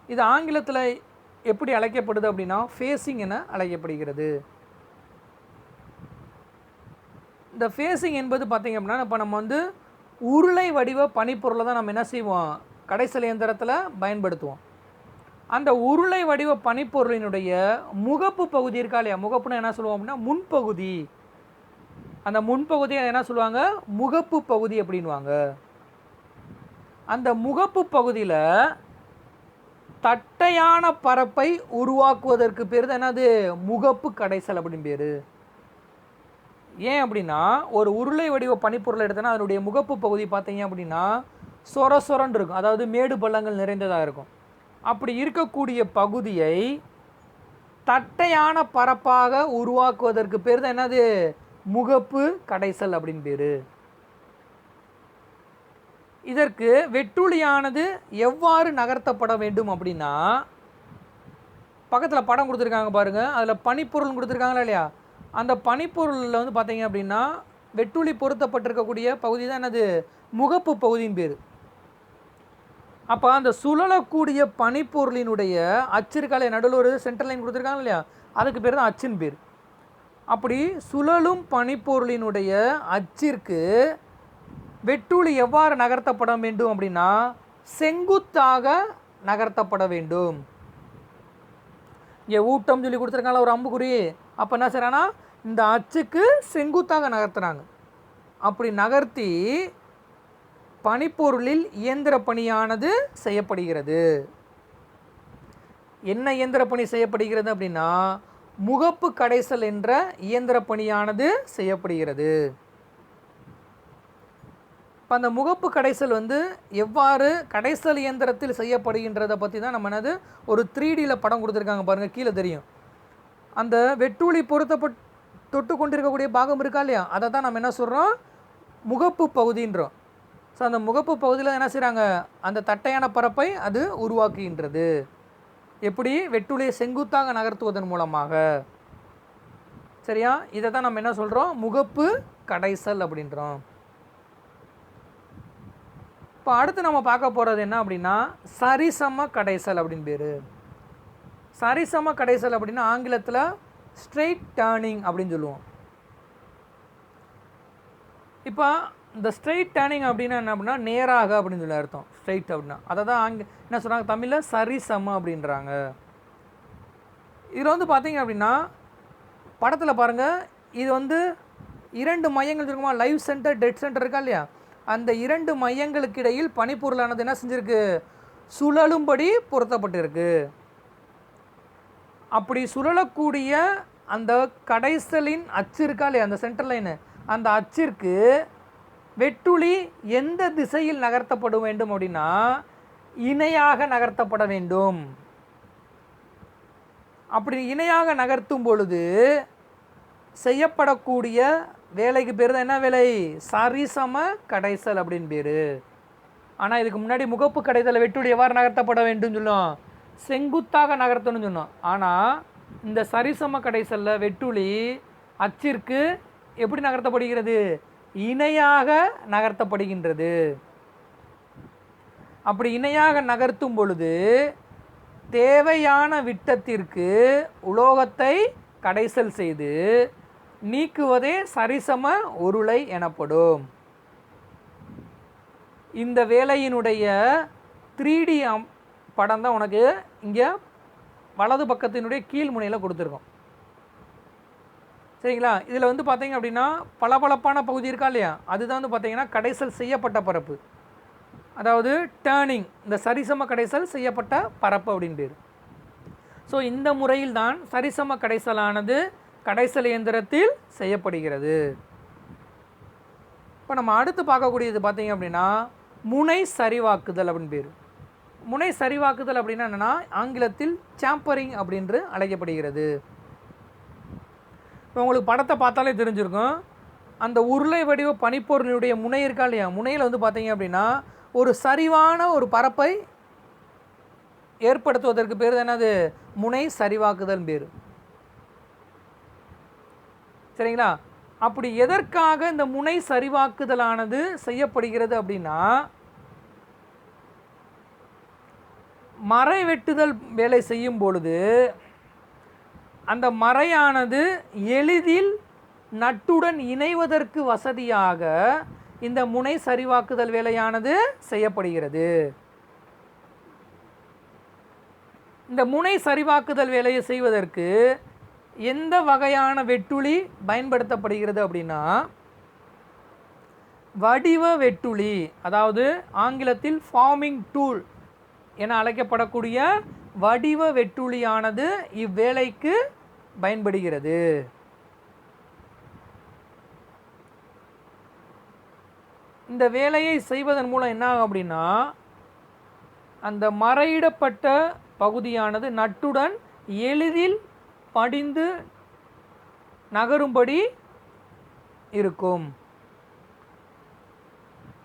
இது ஆங்கிலத்தில் எப்படி அழைக்கப்படுது அப்படின்னா ஃபேஸிங் என அழைக்கப்படுகிறது. இந்த ஃபேஸிங் என்பது பார்த்திங்க அப்படின்னா, இப்போ நம்ம உருளை வடிவ பனிப்பொருளை தான் நம்ம என்ன செய்வோம் கடைசல் இயந்திரத்தில் பயன்படுத்துவோம். அந்த உருளை வடிவ பனிப்பொருளினுடைய முகப்பு பகுதி இருக்கா இல்லையா, முகப்புன்னு என்ன சொல்லுவோம் அப்படின்னா முன்பகுதி. அந்த முன்பகுதியை என்ன சொல்லுவாங்க, முகப்பு பகுதி அப்படின்வாங்க. அந்த முகப்பு பகுதியில் தட்டையான பரப்பை உருவாக்குவதற்கு பேர் தான் என்னது, முகப்பு கடைசல் அப்படின்னு பேர். ஏன் அப்படின்னா, ஒரு உருளை வடிவ பனிப்பொருளை எடுத்தோன்னா அதனுடைய முகப்பு பகுதி பார்த்தீங்க அப்படின்னா சொர சொரன்னு இருக்கும், அதாவது மேடு பள்ளங்கள் நிறைந்ததாக இருக்கும். அப்படி இருக்கக்கூடிய பகுதியை தட்டையான பரப்பாக உருவாக்குவதற்கு பேர் தான் என்னது, முகப்பு கடைசல் அப்படின்னு பேர். இதற்கு வெட்டுளியானது எவ்வாறு நகர்த்தப்பட வேண்டும் அப்படின்னா, பக்கத்தில் படம் கொடுத்துருக்காங்க பாருங்கள், அதில் பனிப்பொருள் கொடுத்துருக்காங்களா இல்லையா, அந்த பனிப்பொருளில் பார்த்தீங்க அப்படின்னா வெட்டுளி பொருத்தப்பட்டிருக்கக்கூடிய பகுதி தான் என்னது, முகப்பு பகுதியின் பேர். அப்போ அந்த சுழலக்கூடிய பனிப்பொருளினுடைய அச்சிற்கால நடுவில் ஒரு சென்டர் லைன் கொடுத்துருக்காங்க இல்லையா, அதுக்கு பேர் தான் அச்சின் பேர். அப்படி சுழலும் பனிப்பொருளினுடைய அச்சிற்கு வெட்டுளி எவ்வாறு நகர்த்தப்பட வேண்டும் அப்படின்னா செங்குத்தாக நகர்த்தப்பட வேண்டும். இங்கே ஊட்டம் சொல்லி கொடுத்துருக்காங்களா ஒரு அம்புக்குறி, அப்போ என்ன செய்றாங்கன்னா இந்த அச்சுக்கு செங்குத்தாக நகர்த்துறாங்க. அப்படி நகர்த்தி பனிப்பொருளில் இயந்திர பணியானது செய்யப்படுகிறது. என்ன இயந்திர பணி செய்யப்படுகிறது அப்படின்னா முகப்பு கடைசல் என்ற இயந்திர பணியானது செய்யப்படுகிறது. இப்போ அந்த முகப்பு கடைசல் எவ்வாறு கடைசல் இயந்திரத்தில் செய்யப்படுகின்றதை பற்றி தான் நம்ம என்னது ஒரு 3Dயில் படம் கொடுத்துருக்காங்க பாருங்கள், கீழே தெரியும். அந்த வெட்டுளி தொட்டு கொண்டிருக்கக்கூடிய பாகம் இருக்கா இல்லையா, அதை தான் நம்ம என்ன சொல்கிறோம், முகப்பு பகுதின்றோம். ஸோ அந்த முகப்பு பகுதியில் என்ன செய்கிறாங்க, அந்த தட்டையான பரப்பை அது உருவாக்குகின்றது. எப்படி, வெட்டுளியை செங்குத்தாக நகர்த்துவதன் மூலமாக. சரியா, இதை தான் நம்ம என்ன சொல்கிறோம், முகப்பு கடைசல் அப்படின்றோம். இப்போ அடுத்து நம்ம பார்க்க போகிறது என்ன அப்படின்னா சரிசம கடைசல் அப்படின்னு பேர். சரிசம கடைசல் அப்படின்னா ஆங்கிலத்தில் ஸ்ட்ரெயிட் டேர்னிங் அப்படின்னு சொல்லுவோம். இப்போ இந்த ஸ்ட்ரெயிட் டேர்னிங் அப்படின்னா என்ன அப்படின்னா நேராக அப்படின்னு சொல்லி அர்த்தம். ஸ்ட்ரெயிட் அப்படின்னா அதை தான் என்ன சொல்கிறாங்க தமிழில் சரிசம அப்படின்றாங்க. இதில் பார்த்தீங்க அப்படின்னா படத்தில் பாருங்கள், இது 2 மையங்கள் இருக்குமா, லைவ் சென்டர் டெட் சென்டர் இருக்கா இல்லையா, அந்த 2 மையங்களுக்கு இடையில் பனிப்பொருளானது என்ன செஞ்சுருக்கு, சுழலும்படி பொருத்தப்பட்டிருக்கு. அப்படி சுழலக்கூடிய அந்த கடைசலின் அச்சு இருக்கா இல்லையா, அந்த சென்டர் லைனு, அந்த அச்சிற்கு வெட்டுளி எந்த திசையில் நகர்த்தப்பட வேண்டும் அப்படின்னா இணையாக நகர்த்தப்பட வேண்டும். அப்படி இணையாக நகர்த்தும் பொழுது செய்யப்படக்கூடிய வேலைக்கு பேர் தான் என்ன வேலை? சரிசம கடைசல் அப்படின்னு பேர். ஆனால் இதுக்கு முன்னாடி முகப்பு கடைசல் வெட்டுளி எவ்வாறு நகர்த்தப்பட வேண்டும் சொல்லும்? செங்குத்தாக நகர்த்தணும்னு சொன்னோம். ஆனால் இந்த சரிசம கடைசலில் வெட்டுளி அச்சிற்கு எப்படி நகர்த்தப்படுகிறது? இணையாக நகர்த்தப்படுகின்றது. அப்படி இணையாக நகர்த்தும் பொழுது தேவையான விட்டத்திற்கு உலோகத்தை கடைசல் செய்து நீக்குவதே சரிசம உருளை எனப்படும். இந்த வேலையினுடைய 3D படம் தான் உனக்கு இங்கே வலது பக்கத்தினுடைய கீழ் முனையில் கொடுத்துருக்கோம். சரிங்களா? இதில் வந்து பார்த்தீங்க அப்படின்னா பளபளப்பான பகுதி இருக்கா இல்லையா, அதுதான் வந்து பார்த்தீங்கன்னா கடைசல் செய்யப்பட்ட பரப்பு, அதாவது டேர்னிங், இந்த சரிசம கடைசல் செய்யப்பட்ட பரப்பு அப்படின்னு பேர். ஸோ இந்த முறையில் தான் சரிசம கடைசலானது கடைசல் இயந்திரத்தில் செய்யப்படுகிறது. இப்போ நம்ம அடுத்து பார்க்கக்கூடியது பார்த்தீங்க அப்படின்னா முனை சரிவாக்குதல் அப்படின்னு பேர். முனை சரிவாக்குதல் அப்படின்னா என்னென்னா ஆங்கிலத்தில் சாம்பரிங் அப்படின்று அழைக்கப்படுகிறது. இப்போ உங்களுக்கு படத்தை பார்த்தாலே தெரிஞ்சிருக்கும், அந்த உருளை வடிவ பனிப்பொருளினுடைய முனை இருக்கா இல்லையா, முனையில் வந்து பார்த்தீங்க அப்படின்னா ஒரு சரிவான ஒரு பரப்பை ஏற்படுத்துவதற்கு பேர் என்னது? முனை சரிவாக்குதல் பேர். சரிங்களா? அப்படி எதற்காக இந்த முனை சரிவாக்குதலானது செய்யப்படுகிறது அப்படின்னா மறை வெட்டுதல் வேலை செய்யும் பொழுது அந்த மறையானது எளிதில் நட்டுடன் இணைவதற்கு வசதியாக இந்த முனை சரிவாக்குதல் வேலையானது செய்யப்படுகிறது. இந்த முனை சரிவாக்குதல் வேலையை செய்வதற்கு எந்த வகையான வெட்டுளி பயன்படுத்தப்படுகிறது அப்படின்னா வடிவ வெட்டுளி, அதாவது ஆங்கிலத்தில் ஃபார்மிங் டூல் என அழைக்கப்படக்கூடிய வடிவ வெட்டுளியானது இவ்வேலைக்கு பயன்படுகிறது. இந்த வேலையை செய்வதன் மூலம் என்ன ஆகும் அப்படின்னா அந்த மறையிடப்பட்ட பகுதியானது நட்டுடன் எளிதில் படிந்து நகரும்படி இருக்கும்.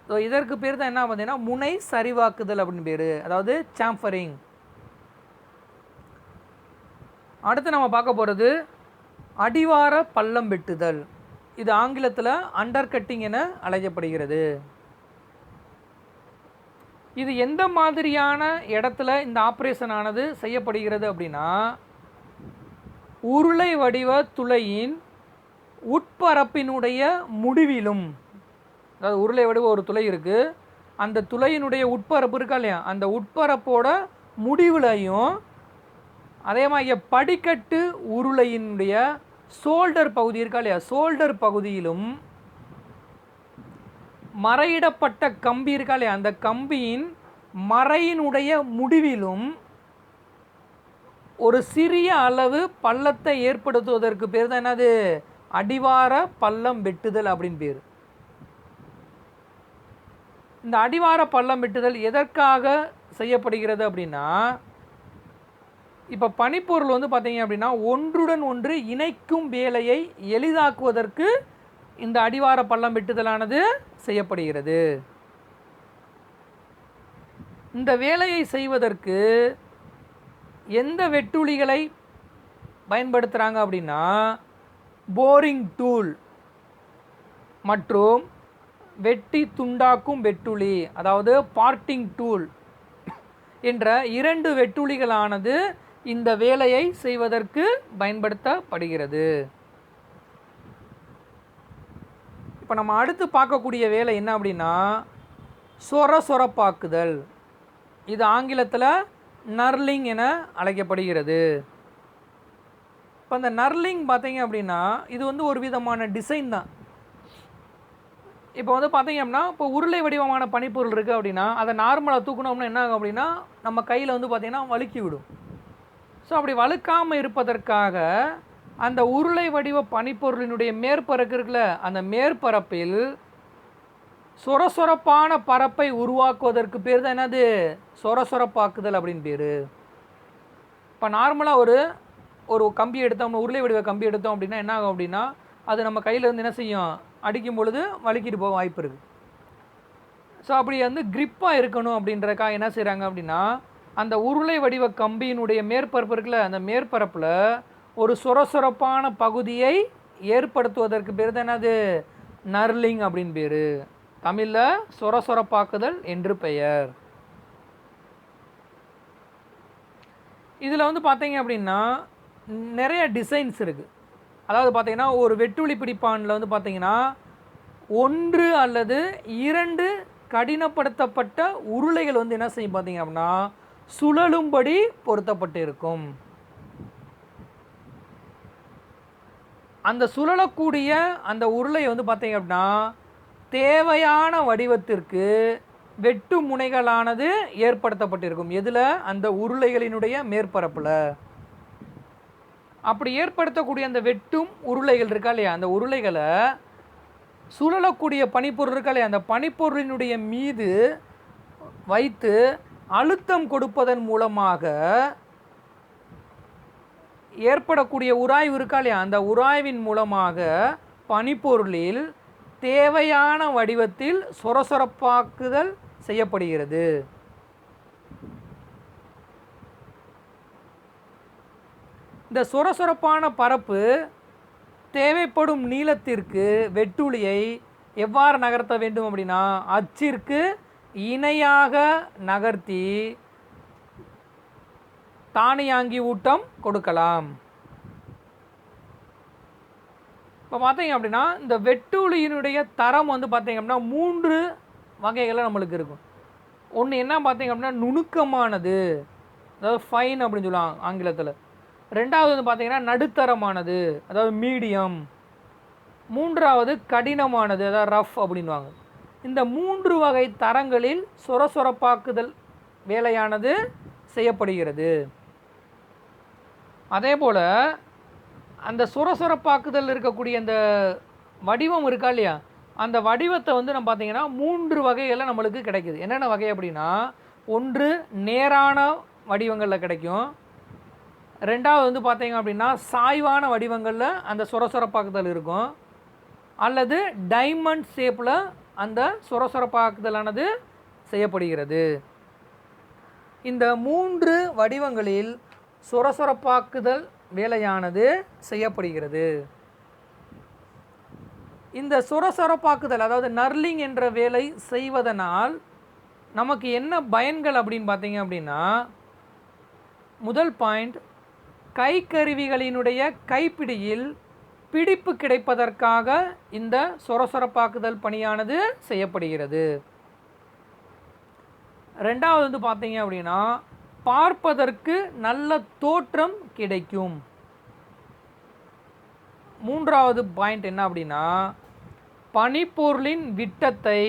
ஸோ இதற்கு பேர் தான் என்ன பார்த்தீங்கன்னா முனை சரிவாக்குதல் அப்படின்னு பேர், அதாவது சாம்பரிங். அடுத்து நம்ம பார்க்க போகிறது அடிவார பள்ளம் வெட்டுதல். இது ஆங்கிலத்தில் அண்டர் கட்டிங் என அழைக்கப்படுகிறது. இது எந்த மாதிரியான இடத்துல இந்த ஆப்ரேஷன் ஆனது செய்யப்படுகிறது அப்படின்னா உருளை வடிவ துளையின் உட்பரப்பினுடைய முடிவிலும், அதாவது உருளை வடிவ ஒரு துளை இருக்குது, அந்த துளையினுடைய உட்பரப்பு இருக்கா இல்லையா, அந்த உட்பரப்போட முடிவுலையும் அதே மாதிரி படிக்கட்டு உருளையினுடைய ஷோல்டர் பகுதி இருக்கா இல்லையா, ஷோல்டர் பகுதியிலும் மறையிடப்பட்ட கம்பி இருக்கா இல்லையா, அந்த கம்பியின் மறையினுடைய முடிவிலும் ஒரு சிறிய அளவு பள்ளத்தை ஏற்படுத்துவதற்கு பேர் தான் என்னது? அடிவார பள்ளம் வெட்டுதல் அப்படின்னு பேர். இந்த அடிவார பள்ளம் வெட்டுதல் எதற்காக செய்யப்படுகிறது அப்படின்னா இப்போ பனிப்பொருள் வந்து பார்த்தீங்க அப்படின்னா ஒன்றுடன் ஒன்று இணைக்கும் வேலையை எளிதாக்குவதற்கு இந்த அடிவார பள்ளம் வெட்டுதலானது செய்யப்படுகிறது. இந்த வேலையை செய்வதற்கு எந்த வெட்டுளிகளை பயன்படுத்துகிறாங்க அப்படின்னா போரிங் டூல் மற்றும் வெட்டி துண்டாக்கும் வெட்டுளி, அதாவது பார்ட்டிங் டூல் என்ற 2 வெட்டுளிகளானது இந்த வேலையை செய்வதற்கு பயன்படுத்தப்படுகிறது. இப்போ நம்ம அடுத்து பார்க்கக்கூடிய வேலை என்ன அப்படின்னா சொரப்பாக்குதல். இது ஆங்கிலத்தில் நர்லிங் என அழைக்கப்படுகிறது. இப்போ இந்த நர்லிங் பார்த்தீங்க அப்படின்னா இது வந்து ஒரு விதமான டிசைன் தான். இப்போ வந்து பார்த்தீங்க அப்படின்னா இப்போ உருளை வடிவமான பனிப்பொருள் இருக்குது அப்படின்னா அதை நார்மலாக தூக்கணும்னா என்ன ஆகும் அப்படின்னா நம்ம கையில் வந்து பார்த்திங்கன்னா வழுக்கி விடும். ஸோ அப்படி வழுக்காமல் இருப்பதற்காக அந்த உருளை வடிவ பனிப்பொருளினுடைய மேற்பரப்பு இருக்குல்ல, அந்த மேற்பரப்பில் சொரசொரப்பான பரப்பை உருவாக்குவதற்கு பேர் தான் என்னது? சொரசொரப்பாக்குதல் அப்படின்னு பேர். இப்போ நார்மலாக ஒரு கம்பி எடுத்தோம், உருளை வடிவ கம்பி எடுத்தோம் அப்படின்னா என்ன ஆகும் அப்படின்னா, அது நம்ம கையில் இருந்து என்ன செய்யும்? அடிக்கும் பொழுது வலிக்கிட்டு போக வாய்ப்பு இருக்குது. ஸோ அப்படி வந்து கிரிப்பாக இருக்கணும் அப்படின்றக்காக என்ன செய்கிறாங்க அப்படின்னா, அந்த உருளை வடிவ கம்பியினுடைய மேற்பரப்பு இருக்குல்ல, அந்த மேற்பரப்பில் ஒரு சொரசொரப்பான பகுதியை ஏற்படுத்துவதற்கு பேர் தான் என்னது? நர்லிங் அப்படின்னு பேர். தமிழில் சொரசொரப்பாக்குதல் என்று பெயர். இதில் வந்து பார்த்தீங்க அப்படின்னா நிறைய டிசைன்ஸ் இருக்குது. அதாவது பார்த்தீங்கன்னா ஒரு வெட்டுளி பிடிப்பானில் வந்து பார்த்தீங்கன்னா 1 அல்லது 2 கடினப்படுத்தப்பட்ட உருளைகள் வந்து என்ன செய்யும் பார்த்தீங்க அப்படின்னா சுழலும்படி பொருத்தப்பட்டு இருக்கும். அந்த சுழலக்கூடிய அந்த உருளை வந்து பார்த்தீங்க அப்படின்னா தேவையான வடிவத்திற்கு வெட்டு முனைகளானது ஏற்படுத்தப்பட்டிருக்கும். எதில்? அந்த உருளைகளினுடைய மேற்பரப்பில். அப்படி ஏற்படுத்தக்கூடிய அந்த வெட்டும் உருளைகள் இருக்கா இல்லையா, அந்த உருளைகளை சுழலக்கூடிய பனிப்பொருள் இருக்கா இல்லையா, அந்த பனிப்பொருளினுடைய மீது வைத்து அழுத்தம் கொடுப்பதன் மூலமாக ஏற்படக்கூடிய உராய்வு இருக்கா இல்லையா, அந்த உராய்வின் மூலமாக பனிப்பொருளில் தேவையான வடிவத்தில் சொரசொரப்பாக்குதல் செய்யப்படுகிறது. இந்த சொரசொரப்பான பரப்பு தேவைப்படும் நீளத்திற்கு வெட்டுளியை எவ்வாறு நகர்த்த வேண்டும் அப்படின்னா அச்சிற்கு இணையாக நகர்த்தி தானியாங்கி ஊட்டம் கொடுக்கலாம். இப்போ பார்த்தீங்க அப்படின்னா இந்த வெட்டுளியினுடைய தரம் வந்து பார்த்தீங்க அப்படின்னா 3 வகைகளில் நம்மளுக்கு இருக்கும். ஒன்று என்ன பார்த்தீங்க அப்படின்னா நுணுக்கமானது, அதாவது ஃபைன் அப்படின்னு சொல்லுவாங்க ஆங்கிலத்தில். ரெண்டாவது வந்து பார்த்தீங்கன்னா நடுத்தரமானது, அதாவது மீடியம். மூன்றாவது கடினமானது, அதாவது ரஃப் அப்படின்வாங்க. இந்த 3 வகை தரங்களில் சொரசொரப்பாக்குதல் வேலையானது செய்யப்படுகிறது. அதே போல் அந்த சொரசொரப்பாக்குதல் இருக்கக்கூடிய அந்த வடிவம் இருக்கா இல்லையா, அந்த வடிவத்தை வந்து நம்ம பார்த்தீங்கன்னா 3 வகைகளில் நம்மளுக்கு கிடைக்குது. என்னென்ன வகை அப்படின்னா, ஒன்று நேரான வடிவங்களில் கிடைக்கும். ரெண்டாவது வந்து பார்த்தீங்க அப்படின்னா சாய்வான வடிவங்களில் அந்த சொரசொரப்பாக்குதல் இருக்கும். அல்லது டைமண்ட் ஷேப்பில் அந்த சொரசொரப்பாக்குதலானது செய்யப்படுகிறது. இந்த 3 வடிவங்களில் சொரசொரப்பாக்குதல் வேலையானது செய்யப்படுகிறது. இந்த சொரசொரப்பாக்குதல் அதாவது நர்லிங் என்ற வேலை செய்வதனால் நமக்கு என்ன பயன்கள் அப்படின்னு பார்த்தீங்க அப்படின்னா, முதல் பாயிண்ட், கைக்கருவிகளினுடைய கைப்பிடியில் பிடிப்பு கிடைப்பதற்காக இந்த சொரசொரப்பாக்குதல் பணியானது செய்யப்படுகிறது. ரெண்டாவது வந்து பார்த்தீங்க அப்படின்னா பார்ப்பதற்கு நல்ல தோற்றம் கிடைக்கும். மூன்றாவது பாயிண்ட் என்ன அப்படின்னா பனிப்பொருளின் விட்டத்தை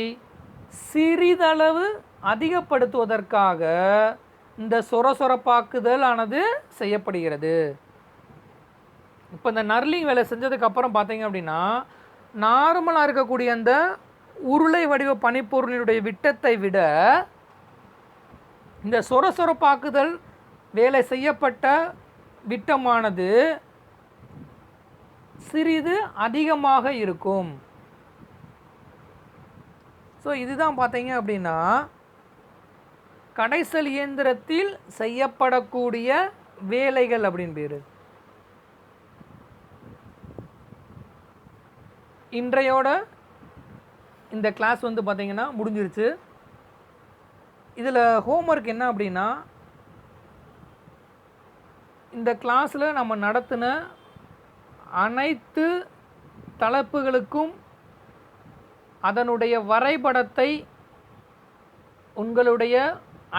சிறிதளவு அதிகப்படுத்துவதற்காக இந்த சொரசொரப்பாக்குதல் ஆனது செய்யப்படுகிறது. இப்போ இந்த நர்லிங் வேலை செஞ்சதுக்கப்புறம் பார்த்தீங்க அப்படின்னா நார்மலாக இருக்கக்கூடிய அந்த உருளை வடிவ பனிப்பொருளினுடைய விட்டத்தை விட இந்த சொரசொரப்பாக்குதல் வேலை செய்யப்பட்ட விட்டமானது சிறிது அதிகமாக இருக்கும். ஸோ இதுதான் பார்த்தீங்க அப்படின்னா கடைசல் இயந்திரத்தில் செய்யப்படக்கூடிய வேலைகள் அப்படின்னு பேர். இன்றையோட இந்த கிளாஸ் வந்து பார்த்தீங்கன்னா முடிஞ்சிருச்சு. இதில் ஹோம்ஒர்க் என்ன அப்படின்னா, இந்த கிளாஸில் நம்ம நடத்தின அனைத்து தலைப்புகளுக்கும் அதனுடைய வரைபடத்தை உங்களுடைய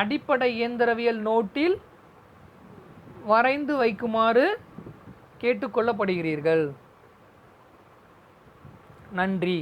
அடிப்படை இயந்திரவியல் நோட்டில் வரைந்து வைக்குமாறு கேட்டுக்கொள்ளப்படுகிறீர்கள். நன்றி.